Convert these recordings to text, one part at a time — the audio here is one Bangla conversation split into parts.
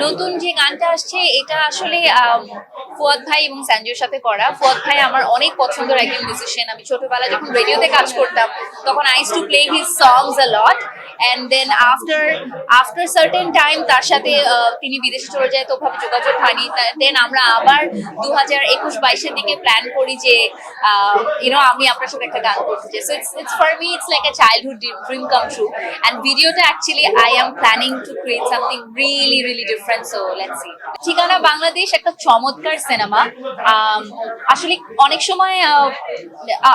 নতুন যে গানটা আসছে এটা আসলে ফুয়াদ ভাই এবং সঞ্জয়ের সাথে করা। ফুয়াদ ভাই আমার অনেক পছন্দের একজন মিউজিশিয়ান। আমি ছোটবেলায় যখন রেডিওতে কাজ করতাম তখন I use to play his songs a lot, and then after certain time তার সাথে তিনি বিদেশে চলে যায়, তো ওভাবে যোগাযোগ হয়নি। দেন আমরা আবার 2021-22-এর দিকে প্ল্যান করি যে আমি আপনার সাথে একটা গান করতে চাই। So it's for me it's like a childhood dream come true, and ভিডিওটা actually I am planning to create something really different. So let's see. Thikana Bangladesh একটা চমৎকার সিনেমা। আসলে অনেক সময়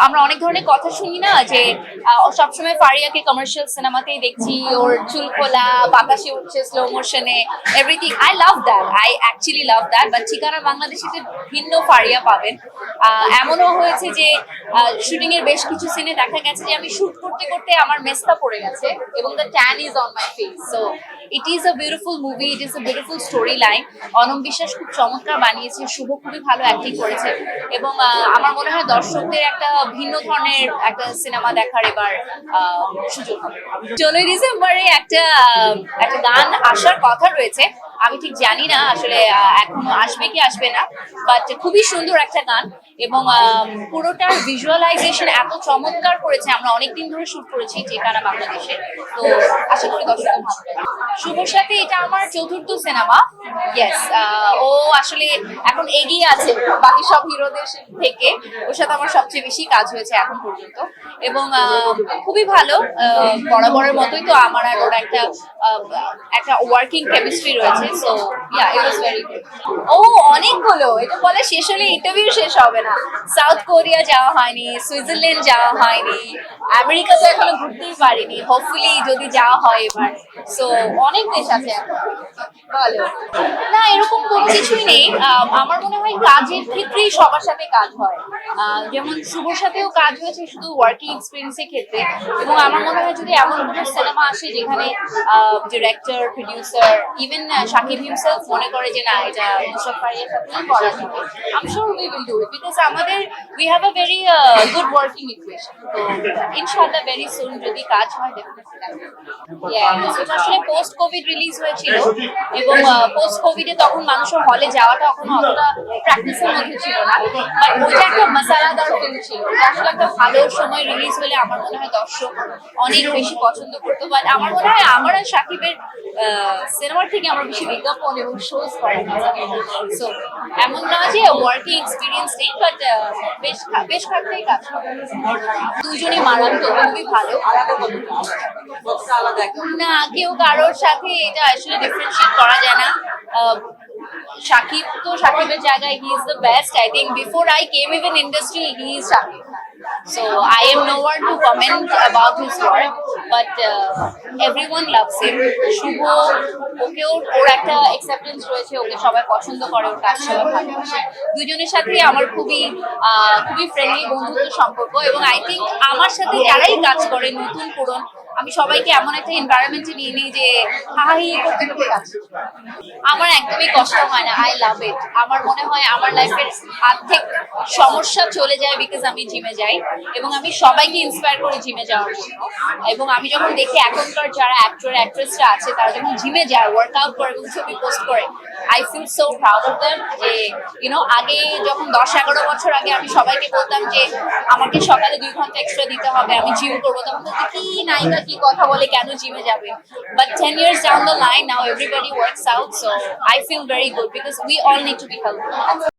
আমরা অনেক ধরনের কথা শুনি না, যে সবসময় ফারিয়াকে কমার্শিয়াল সিনেমাতেই দেখছি, ওর চুল খোলা, বাতাসে উঠছে স্লো মোশনে, everything. I love that, I actually love that. But Thikana বাংলাদেশে ভিন্ন ফারিয়া পাবেন। এমনও হয়েছে যে শুটিং এর বেশ কিছু সিনে দেখা গেছে যে আমি শুট করতে করতে আমার মেস্তা পড়ে গেছে এবং the tan is on my face. So it is a beautiful movie, it is a beautiful story line. Anam Biswas খুব চমৎকার বানিয়েছে, শুভ খুবই ভালো অ্যাক্টিং করেছে, এবং আমার মনে হয় দর্শকদের একটা ভিন্ন ধরনের একটা সিনেমা দেখার এবার সুযোগ হবে। 16 ডিসেম্বরে একটা গান আসার কথা রয়েছে, আমি ঠিক জানি না আসলে এখনো আসবে কি আসবে না, বাট খুবই সুন্দর একটা গান, এবং পুরোটার ভিজুয়ালাইজেশন এত চমৎকার করেছে। আমরা অনেকদিন ধরে শুট করেছি ঠিকানা বাংলাদেশে, তো আশা করি দর্শক ভালো লাগবে। শুভর সাথে এটা আমার চতুর্থ সিনেমা। ইয়েস, ও আসলে এখন এগিয়ে আছে বাকি সব হিরোদের থেকে, ওর সাথে আমার সবচেয়ে বেশি কাজ হয়েছে এখন পর্যন্ত, এবং খুবই ভালো। বরাবরের মতোই তো আমার আর ওর একটা ওয়ার্কিং কেমিস্ট্রি রয়েছে। So yeah, it was very good. ও অনেকগুলো, এটা বলে শেষ হলে ইন্টারভিউ শেষ হবে না। সাউথ কোরিয়া যাওয়া হয়নি, সুইজারল্যান্ড যাওয়া হয়নি, আমেরিকা তো এখনো ঘুরতেই পারিনি, হোপফুলি যদি যাওয়া হয় এবার। সো অনেক দেশ আছে এখন। বলো না, এরকম কোনো কিছুই নেই। আমার মনে হয় কাজের ক্ষেত্রেই সবার সাথে কাজ হয়। যেমন শুভর সাথেও কাজ হয়েছে শুধু ওয়ার্কিং এক্সপিরিয়েন্সের ক্ষেত্রে, এবং আমার মনে হয় যদি এমন কোনো সিনেমা আসে যেখানে director, producer, even Shakib himself মনে করে যে না, এটা নুসরাত ফারিয়ার সাথেই করা যাবে, I am sure we will do it, because we have a very good working equation. তো ইনশাআল্লাহ ভেরি সুন যদি কাজ হয় ডেফিনেটলি। এটা আসলে পোস্ট কোভিড রিলিজ হয়েছিল, এবং পোস্ট কোভিডে তখন মানুষের হলে যাওয়াটা এখনো অতটা প্র্যাকটিসের মধ্যে ছিল না, বাট ওইটা একটা মশালাদার ফিল্ম ছিল। এটা আসলে একটা ভালো সময় রিলিজ হলে আমার মনে হয় দর্শক অনেক বেশি পছন্দ করতো। বাট আমার মনে হয় আমার আর শাকিবের সিনেমার থেকে আমার বেশি বিজ্ঞাপন এবং শোজ করা। সো এমন না যে ওয়ার্কিং এক্সপিরিয়েন্স নেই, বাট বেশ কয়েকটাই কাজ করে। দুজনই মারাত্মক, খুবই ভালো। না, কেউ কারোর সাথে এটা আসলে ডিফারেন্সিয়েট করা যায় না। শাকিব তো শাকিবের জায়গায় he is the best. I think before I came even industry he is Shakib. So I am no one to comment about his work, but everyone loves him. শুভ, ওকেও ওর একটা অ্যাকসেপ্টেন্স রয়েছে, ওকে সবাই পছন্দ করে, ওর কাজ সবাই ভালোবাসে। দুজনের সাথেই আমার খুবই ফ্রেন্ডলি বন্ধুত্ব সম্পর্ক, এবং আই থিঙ্ক আমার সাথে যারাই কাজ করে নতুন পুরন, আমি সবাইকে এমন একটা এনভায়রনমেন্টে নিয়ে নিই যে হাহাহি করতে করতে কাজ। আমার একদমই কষ্ট হয় না, আই লাভ ইট। আমার মনে হয় আমার লাইফের অর্ধেক সমস্যা চলে যায় বিকজ আমি জিমে যাই, এবং আমি সবাইকে ইন্সপায়ার করি জিমে যাওয়ার জন্য। এবং আমি যখন দেখি এখনকার যারা অ্যাক্টর অ্যাক্ট্রেসরা আছে তারা যখন জিমে যায়, ওয়ার্কআউট করে এবং ছবি পোস্ট করে, I feel so proud of them. যে আগে যখন 10-11 বছর আগে আমি সবাইকে বলতাম যে আমাকে সকালে 2 ঘন্টা এক্সট্রা দিতে হবে, আমি জিম করবো, তখন বলতে কি নায়িকা কি কথা বলে, কেন জিমে যাবে। But 10 years down the line, now everybody works out, so I feel very good because we all need to be healthy.